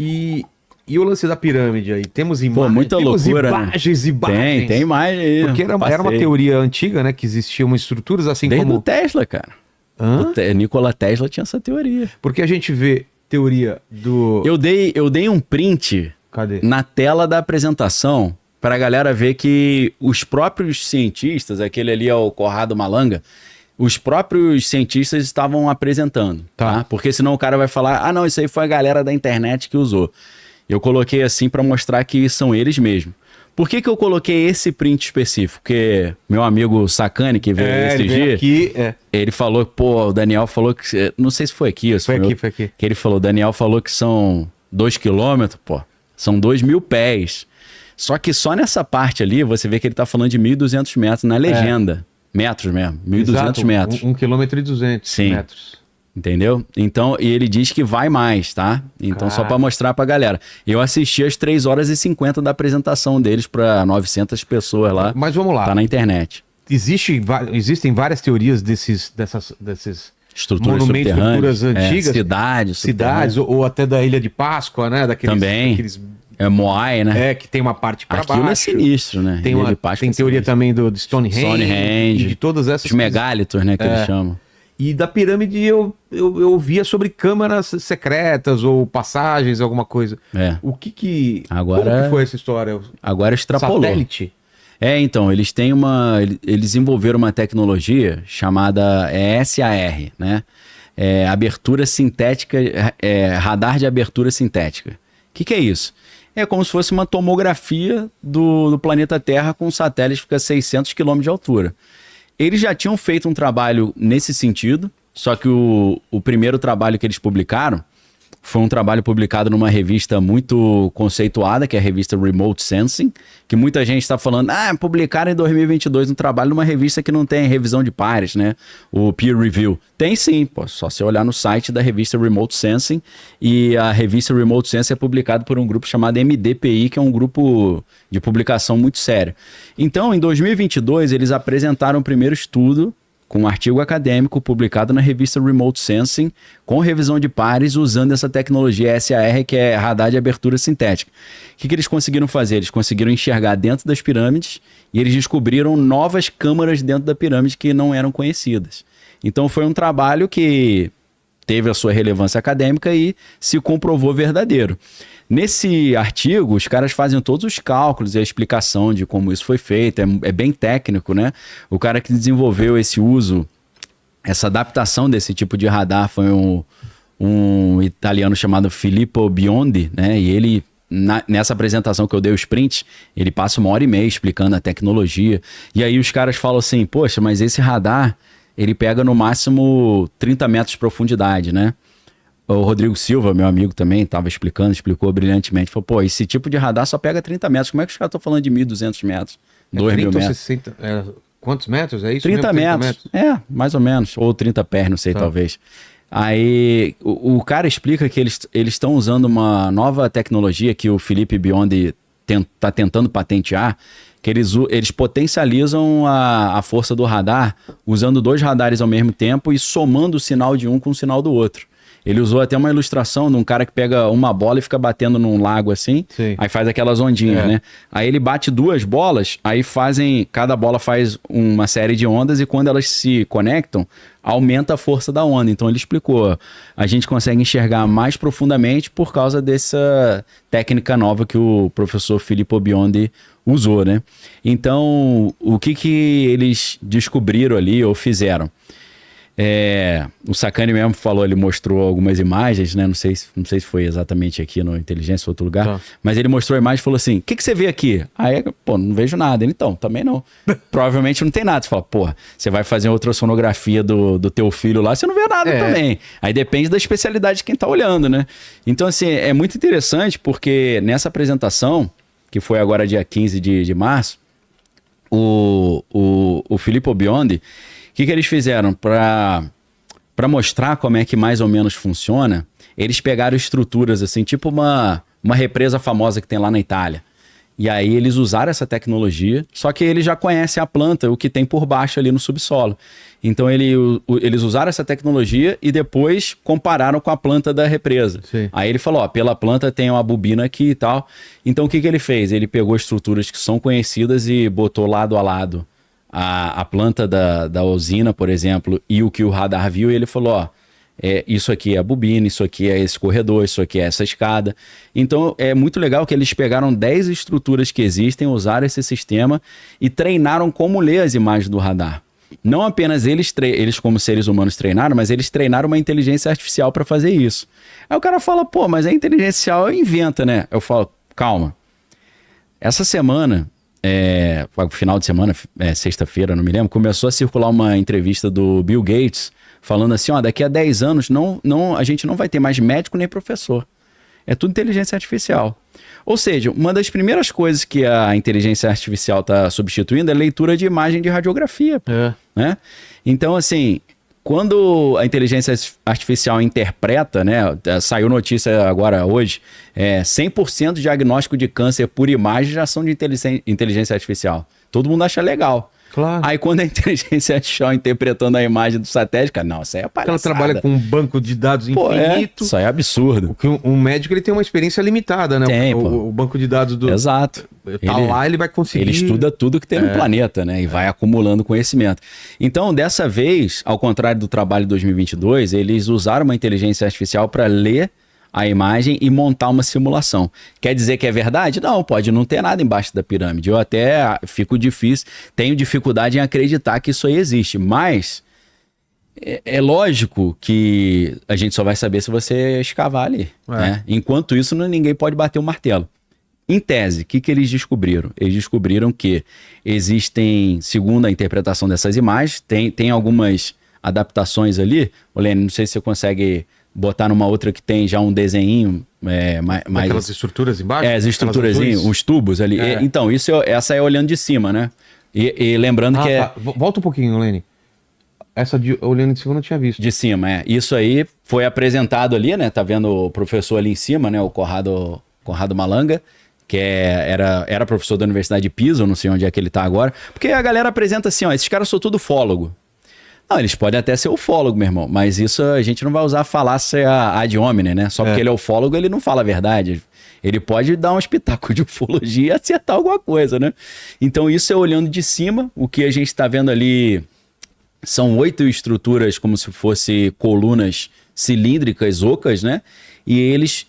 E o lance da pirâmide aí? Temos Pô, muita loucura, imagens, né? imagens. Tem imagem aí. Porque era uma teoria antiga, né? Que existiam estruturas assim Desde como... o Tesla, cara. Hã? Nikola Tesla tinha essa teoria. Porque a gente vê teoria do... Eu dei um print Cadê? na tela da apresentação para a galera ver que os próprios cientistas, aquele ali é o Corrado Malanga, os próprios cientistas estavam apresentando, tá? Porque senão o cara vai falar, ah não, isso aí foi a galera da internet que usou. Eu coloquei assim para mostrar que são eles mesmos. Por que eu coloquei esse print específico? Porque meu amigo Sacani, que veio esse dia, aqui, ele falou, pô, o Daniel falou que... Não sei se foi aqui. Foi aqui. Que ele falou, o Daniel falou que são 2 quilômetros, pô, são 2.000 pés. Só que só nessa parte ali, você vê que ele tá falando de 1.200 metros na legenda. Metros mesmo, 1.200 metros. 1,2 km metros. Entendeu? Então, e ele diz que vai mais, tá? Então, só para mostrar pra galera. Eu assisti às 3h50 da apresentação deles para 900 pessoas lá. Mas vamos lá. Tá na internet. Existem várias teorias desses monumentos, estruturas antigas. Cidades. Ou até da Ilha de Páscoa, né? Também. É Moai, né? Que tem uma parte para baixo. Aquilo é sinistro, né? Tem teoria também do Stonehenge. De todas essas. Os megalitos, né? Que eles chamam. E da pirâmide eu via sobre câmaras secretas ou passagens, alguma coisa. O que Agora, como que foi essa história? Agora extrapolou. Satélite? Então, eles desenvolveram uma tecnologia chamada SAR, né? Abertura sintética, radar de abertura sintética. O que é isso? É como se fosse uma tomografia do planeta Terra com um satélite que fica a 600 km de altura. Eles já tinham feito um trabalho nesse sentido, só que o primeiro trabalho que eles publicaram foi um trabalho publicado numa revista muito conceituada, que é a revista Remote Sensing, que muita gente está falando, publicaram em 2022 um trabalho numa revista que não tem revisão de pares, né? O peer review. Tem sim, pô, só você olhar no site da revista Remote Sensing, e a revista Remote Sensing é publicada por um grupo chamado MDPI, que é um grupo de publicação muito sério. Então, em 2022, eles apresentaram o primeiro estudo com um artigo acadêmico publicado na revista Remote Sensing, com revisão de pares, usando essa tecnologia SAR, que é radar de abertura sintética. O que eles conseguiram fazer? Eles conseguiram enxergar dentro das pirâmides e eles descobriram novas câmaras dentro da pirâmide que não eram conhecidas. Então foi um trabalho que teve a sua relevância acadêmica e se comprovou verdadeiro. Nesse artigo, os caras fazem todos os cálculos e a explicação de como isso foi feito, é bem técnico, né? O cara que desenvolveu esse uso, essa adaptação desse tipo de radar foi um italiano chamado Filippo Biondi, né? E ele, nessa apresentação que eu dei os prints, ele passa 1h30 explicando a tecnologia. E aí os caras falam assim, poxa, mas esse radar, ele pega no máximo 30 metros de profundidade, né? O Rodrigo Silva, meu amigo também, explicou brilhantemente. Falou, pô, esse tipo de radar só pega 30 metros. Como é que os caras estão falando de 1.200 metros? 2.000 metros? 60, quantos metros? É isso 30 mesmo? metros. Mais ou menos. Ou 30 pés, não sei, talvez. Aí o cara explica que eles estão usando uma nova tecnologia que o Felipe Biondi está tentando patentear, que eles potencializam a força do radar usando 2 radares ao mesmo tempo e somando o sinal de um com o sinal do outro. Ele usou até uma ilustração de um cara que pega uma bola e fica batendo num lago assim, aí faz aquelas ondinhas, né? Aí ele bate 2 bolas, aí cada bola faz uma série de ondas e quando elas se conectam, aumenta a força da onda. Então ele explicou, a gente consegue enxergar mais profundamente por causa dessa técnica nova que o professor Filippo Biondi usou, né? Então, o que eles descobriram ali ou fizeram? O Sacani mesmo falou, ele mostrou algumas imagens, né? Não sei se foi exatamente aqui no Inteligência ou outro lugar, mas ele mostrou a imagem e falou assim, o que você vê aqui? Aí, pô, não vejo nada. Ele, então, também não. Provavelmente não tem nada. Você fala, porra, você vai fazer ultrassonografia do teu filho lá, você não vê nada também. Aí depende da especialidade de quem tá olhando, né? Então, assim, é muito interessante porque nessa apresentação, que foi agora dia 15 de março, o Filippo Biondi, o que eles fizeram? Para mostrar como é que mais ou menos funciona, eles pegaram estruturas assim, tipo uma represa famosa que tem lá na Itália. E aí eles usaram essa tecnologia, só que eles já conhecem a planta, o que tem por baixo ali no subsolo. Então eles usaram essa tecnologia e depois compararam com a planta da represa. Sim. Aí ele falou, ó, pela planta tem uma bobina aqui e tal. Então o que ele fez? Ele pegou estruturas que são conhecidas e botou lado a lado a planta da usina, por exemplo, e o que o radar viu, e ele falou, ó, isso aqui é a bobina, isso aqui é esse corredor, isso aqui é essa escada. Então é muito legal que eles pegaram 10 estruturas que existem, usaram esse sistema e treinaram como ler as imagens do radar. Não apenas eles como seres humanos treinaram, mas eles treinaram uma inteligência artificial para fazer isso. Aí o cara fala, pô, mas a inteligência artificial inventa, né? Eu falo, calma. Essa semana, final de semana, sexta-feira, não me lembro, começou a circular uma entrevista do Bill Gates falando assim, ó, daqui a 10 anos a gente não vai ter mais médico nem professor. É tudo inteligência artificial. Ou seja, uma das primeiras coisas que a inteligência artificial está substituindo é a leitura de imagem de radiografia. Né? Então, assim, quando a inteligência artificial interpreta, né, saiu notícia agora hoje, 100% de diagnóstico de câncer por imagem já são de inteligência artificial. Todo mundo acha legal. Claro. Aí quando a inteligência artificial interpretando a imagem do satélite, cara, não, isso aí é palhaçada. Ela trabalha com um banco de dados infinito. Isso aí é absurdo. Porque um médico ele tem uma experiência limitada, né? Tem, o banco de dados do... Exato. Ele vai conseguir... Ele estuda tudo que tem no planeta, né? E vai acumulando conhecimento. Então, dessa vez, ao contrário do trabalho de 2022, eles usaram uma inteligência artificial para ler a imagem e montar uma simulação. Quer dizer que é verdade? Não, pode não ter nada embaixo da pirâmide. Eu até tenho dificuldade em acreditar que isso aí existe, mas é lógico que a gente só vai saber se você escavar ali. Né? Enquanto isso, ninguém pode bater o martelo. Em tese, o que eles descobriram? Eles descobriram que existem, segundo a interpretação dessas imagens, tem algumas adaptações ali. Olene, não sei se você consegue botar numa outra que tem já um desenho mais... Aquelas estruturas embaixo? As estruturas, uns tubos ali. Então, essa é olhando de cima, né? E lembrando que tá. Volta um pouquinho, Lene. Essa olhando de cima eu não tinha visto. De cima, Isso aí foi apresentado ali, né? Tá vendo o professor ali em cima, né? O Conrado Malanga, que era professor da Universidade de Pisa, eu não sei onde é que ele tá agora. Porque a galera apresenta assim, ó, esses caras são tudo ufólogo. Não, eles podem até ser ufólogo, meu irmão, mas isso a gente não vai usar a falácia ad hominem, né? Só porque ele é ufólogo, ele não fala a verdade. Ele pode dar um espetáculo de ufologia e acertar alguma coisa, né? Então isso é olhando de cima, o que a gente está vendo ali são 8 estruturas como se fossem colunas cilíndricas, ocas, né? E eles,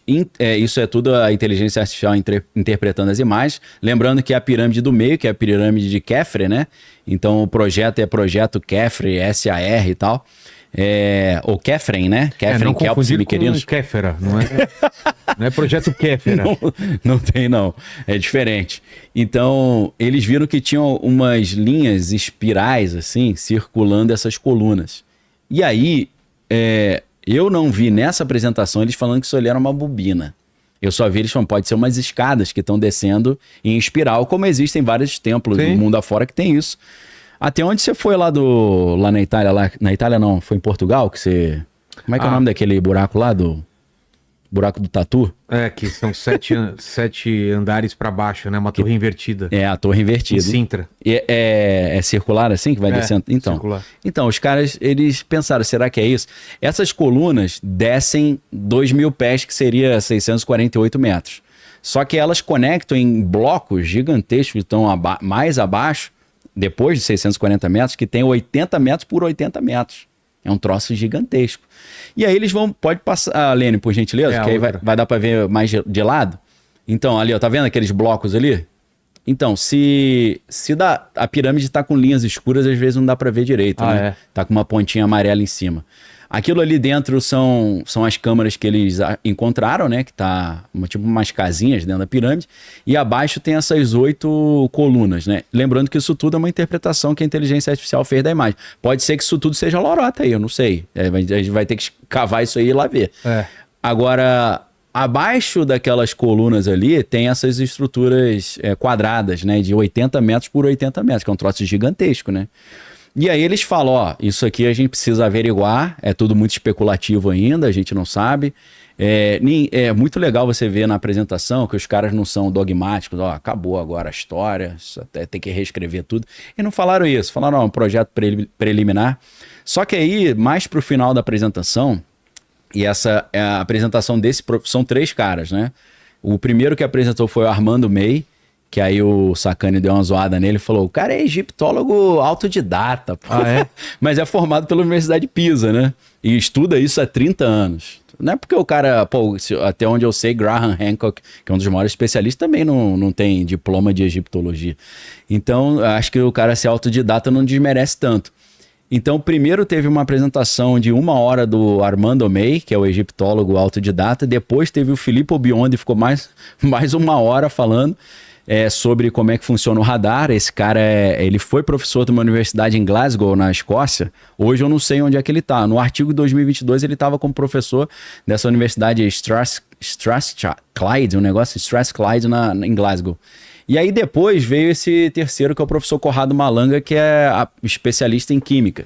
isso é tudo a inteligência artificial interpretando as imagens. Lembrando que a pirâmide do meio, que é a pirâmide de Khafre, né? Então o projeto é projeto Khafre, SAR e tal. Ou Khafre, né? Khafre, que é o Siliquerinos. Kéfera, não é? Não é projeto Kéfera. Não tem, não. É diferente. Então, eles viram que tinham umas linhas espirais, assim, circulando essas colunas. E aí, eu não vi nessa apresentação eles falando que isso ali era uma bobina. Eu só vi eles falando, pode ser umas escadas que estão descendo em espiral, como existem vários templos no mundo afora que tem isso. Até onde você foi lá na Itália? Na Itália não, foi em Portugal que você... Como é que é o nome daquele buraco lá buraco do Tatu? Que são 7 andares para baixo, né? Uma torre invertida. A torre invertida. Em Sintra. É circular assim que vai descendo? Circular. Então, os caras, eles pensaram, será que é isso? Essas colunas descem 2.000 pés, que seria 648 metros. Só que elas conectam em blocos gigantescos que estão mais abaixo, depois de 640 metros, que tem 80 metros por 80 metros. É um troço gigantesco. E aí eles pode passar, Lene, por gentileza, que aí vai dar para ver mais de lado. Então, ali, ó, tá vendo aqueles blocos ali? Então, se a pirâmide tá com linhas escuras, às vezes não dá para ver direito, né? Tá com uma pontinha amarela em cima. Aquilo ali dentro são as câmaras que eles encontraram, né? Que tá tipo umas casinhas dentro da pirâmide. E abaixo tem essas 8 colunas, né? Lembrando que isso tudo é uma interpretação que a inteligência artificial fez da imagem. Pode ser que isso tudo seja lorota aí, eu não sei. A gente vai ter que cavar isso aí e ir lá ver. Agora, abaixo daquelas colunas ali, tem essas estruturas quadradas, né? De 80 metros por 80 metros, que é um troço gigantesco, né? E aí eles falam, ó, isso aqui a gente precisa averiguar, é tudo muito especulativo ainda, a gente não sabe. É muito legal você ver na apresentação que os caras não são dogmáticos, acabou agora a história, até tem que reescrever tudo. E não falaram isso, falaram, um projeto preliminar. Só que aí, mais pro final da apresentação, e essa é a apresentação desse, são 3 caras, né? O primeiro que apresentou foi o Armando May, que aí o Sacani deu uma zoada nele e falou, o cara é egiptólogo autodidata, pô. Mas é formado pela Universidade de Pisa, né? E estuda isso há 30 anos. Não é porque o cara, até onde eu sei, Graham Hancock, que é um dos maiores especialistas, também não tem diploma de egiptologia. Então, acho que o cara ser autodidata não desmerece tanto. Então, primeiro teve uma apresentação de 1 hora do Armando May, que é o egiptólogo autodidata. Depois teve o Filippo Biondi, ficou mais 1 hora falando sobre como é que funciona o radar. Esse cara, ele foi professor de uma universidade em Glasgow, na Escócia. Hoje eu não sei onde é que ele está. No artigo de 2022 ele estava como professor dessa universidade Strathclyde, um negócio Strathclyde em Glasgow. E aí depois veio esse terceiro, que é o professor Corrado Malanga, que é especialista em química.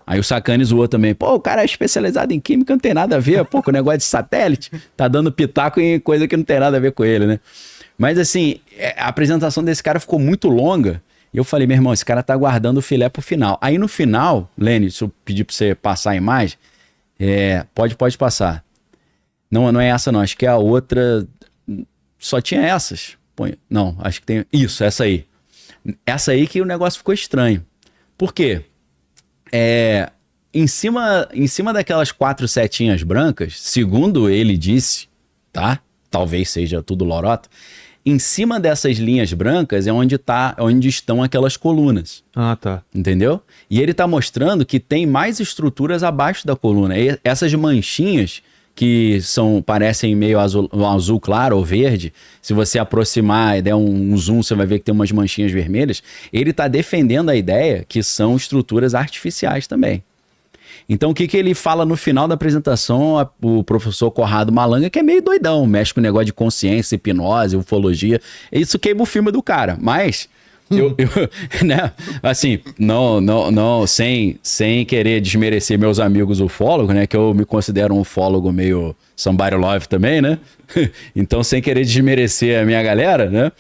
Aí o Sacani zoou também. O cara é especializado em química, não tem nada a ver, com o negócio de satélite. Tá dando pitaco em coisa que não tem nada a ver com ele, né? Mas assim, a apresentação desse cara ficou muito longa. E eu falei, meu irmão, esse cara tá guardando o filé pro final. Aí no final, Lene, se eu pedir pra você passar a imagem, pode passar. Não é essa não, acho que é a outra. Só tinha essas. Não, acho que tem... Isso, essa aí. Essa aí que o negócio ficou estranho. Por quê? Em cima daquelas 4 setinhas brancas, segundo ele disse, tá? Talvez seja tudo lorota. Em cima dessas linhas brancas é onde estão aquelas colunas. Ah, tá. Entendeu? E ele tá mostrando que tem mais estruturas abaixo da coluna. E essas manchinhas que parecem meio azul claro ou verde, se você aproximar e der um zoom, você vai ver que tem umas manchinhas vermelhas. Ele está defendendo a ideia que são estruturas artificiais também. Então, o que ele fala no final da apresentação, o professor Corrado Malanga, que é meio doidão, mexe com o negócio de consciência, hipnose, ufologia. Isso queima o filme do cara, mas... né? Assim, não, sem querer desmerecer meus amigos ufólogos, né? Que eu me considero um ufólogo meio somebody love também, né? Então, sem querer desmerecer a minha galera, né?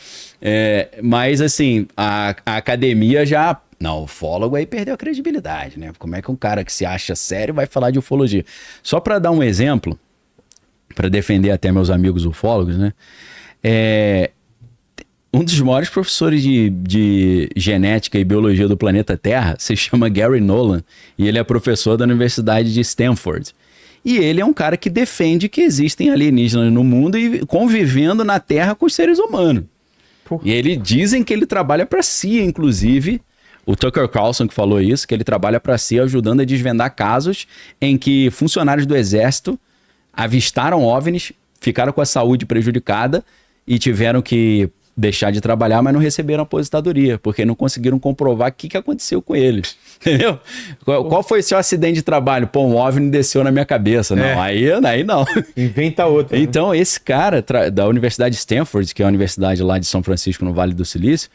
Mas, assim, a academia já... Não, o ufólogo aí perdeu a credibilidade, né? Como é que um cara que se acha sério vai falar de ufologia? Só para dar um exemplo, para defender até meus amigos ufólogos, né? Um dos maiores professores de genética e biologia do planeta Terra se chama Gary Nolan e ele é professor da Universidade de Stanford. E ele é um cara que defende que existem alienígenas no mundo e convivendo na Terra com os seres humanos. E ele dizem que ele trabalha para a CIA, inclusive. O Tucker Carlson que falou isso, que ele trabalha para a CIA ajudando a desvendar casos em que funcionários do Exército avistaram OVNIs, ficaram com a saúde prejudicada e tiveram que deixar de trabalhar, mas não receberam aposentadoria, porque não conseguiram comprovar o que aconteceu com eles. Entendeu? Qual foi o seu acidente de trabalho? Um OVNI desceu na minha cabeça. Não, aí não. Inventa outro. Então, esse cara da Universidade de Stanford, que é a universidade lá de São Francisco, no Vale do Silício,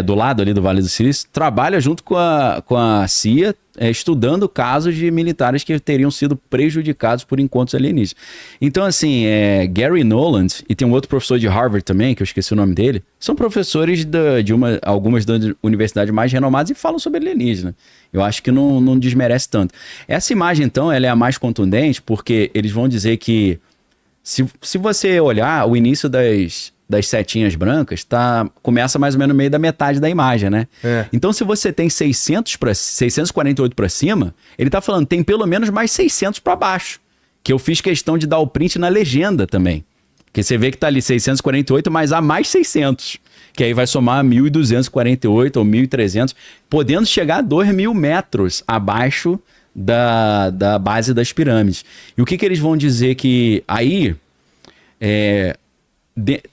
do lado ali do Vale do Silício, trabalha junto com a CIA, estudando casos de militares que teriam sido prejudicados por encontros alienígenas. Então, assim, Gary Noland, e tem um outro professor de Harvard também, que eu esqueci o nome dele, são professores de algumas das universidades mais renomadas e falam sobre alienígena. Eu acho que não desmerece tanto. Essa imagem, então, ela é a mais contundente, porque eles vão dizer que, se você olhar o início das setinhas brancas, começa mais ou menos no meio da metade da imagem, né? Então, se você tem 648 para cima, ele tá falando, tem pelo menos mais 600 para baixo. Que eu fiz questão de dar o print na legenda também. Porque você vê que tá ali 648, mas há mais 600. Que aí vai somar 1.248 ou 1.300, podendo chegar a 2.000 metros abaixo da base das pirâmides. E o que eles vão dizer que aí...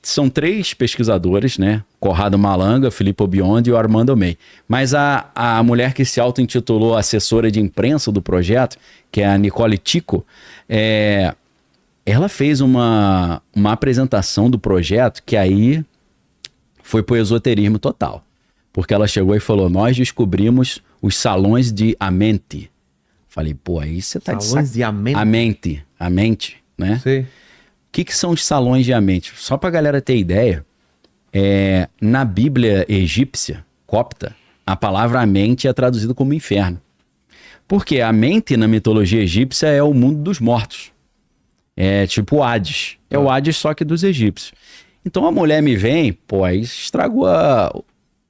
são 3 pesquisadores, né? Corrado Malanga, Filippo Biondi e o Armando May. Mas a mulher que se auto-intitulou assessora de imprensa do projeto, que é a Nicole Tico, ela fez uma apresentação do projeto que aí foi pro esoterismo total. Porque ela chegou e falou, nós descobrimos os salões de Amenti. Falei, aí você tá salões de Amenti? A mente, né? Sim. que são os salões de mente? Só pra galera ter ideia, na Bíblia egípcia, copta, a palavra mente é traduzida como inferno. Porque a mente na mitologia egípcia é o mundo dos mortos. É tipo o Hades. É o Hades só que dos egípcios. Então a mulher me vem, pô, aí estragou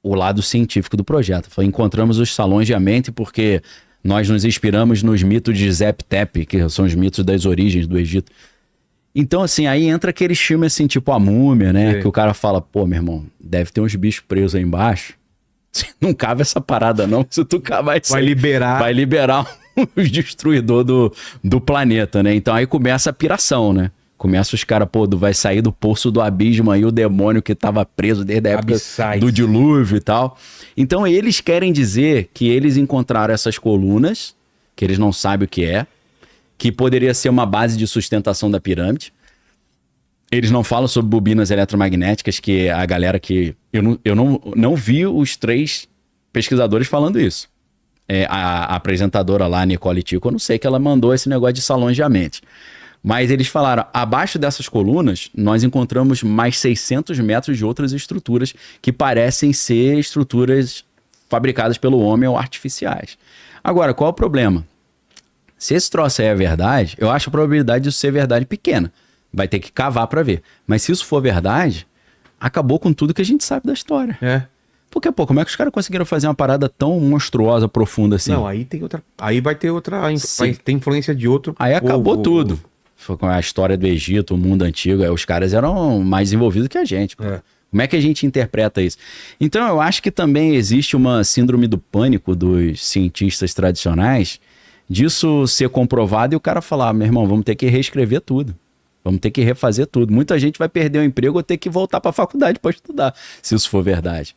o lado científico do projeto. Encontramos os salões de mente porque nós nos inspiramos nos mitos de Zep-Tep, que são os mitos das origens do Egito. Então, assim, aí entra aqueles filmes assim, tipo A Múmia, né? Sim. Que o cara fala, pô, meu irmão, deve ter uns bichos presos aí embaixo. Não cabe essa parada, não. Se tu cavar isso vai liberar os destruidores do planeta, né? Então aí começa a piração, né? Começa os caras, pô, vai sair do poço do abismo aí o demônio que tava preso desde a época do dilúvio e tal. Então eles querem dizer que eles encontraram essas colunas, que eles não sabem o que é, que poderia ser uma base de sustentação da pirâmide. Eles não falam sobre bobinas eletromagnéticas, que a galera que... Eu não vi os 3 pesquisadores falando isso. A apresentadora lá, Nicole Tico, eu não sei que ela mandou esse negócio de salões de mente. Mas eles falaram, abaixo dessas colunas, nós encontramos mais 600 metros de outras estruturas que parecem ser estruturas fabricadas pelo homem ou artificiais. Agora, qual é o problema? Se esse troço aí é verdade, eu acho a probabilidade disso ser verdade pequena. Vai ter que cavar para ver. Mas se isso for verdade, acabou com tudo que a gente sabe da história. Porque, pô, como é que os caras conseguiram fazer uma parada tão monstruosa, profunda assim? Não, aí tem outra... Aí vai ter outra... Vai ter influência de outro... Aí acabou tudo. Foi com a história do Egito, o mundo antigo. Os caras eram mais envolvidos que a gente, pô. Como é que a gente interpreta isso? Então, eu acho que também existe uma síndrome do pânico dos cientistas tradicionais disso ser comprovado e o cara falar, meu irmão, vamos ter que reescrever tudo. Vamos ter que refazer tudo. Muita gente vai perder o emprego ou ter que voltar para a faculdade para estudar, se isso for verdade.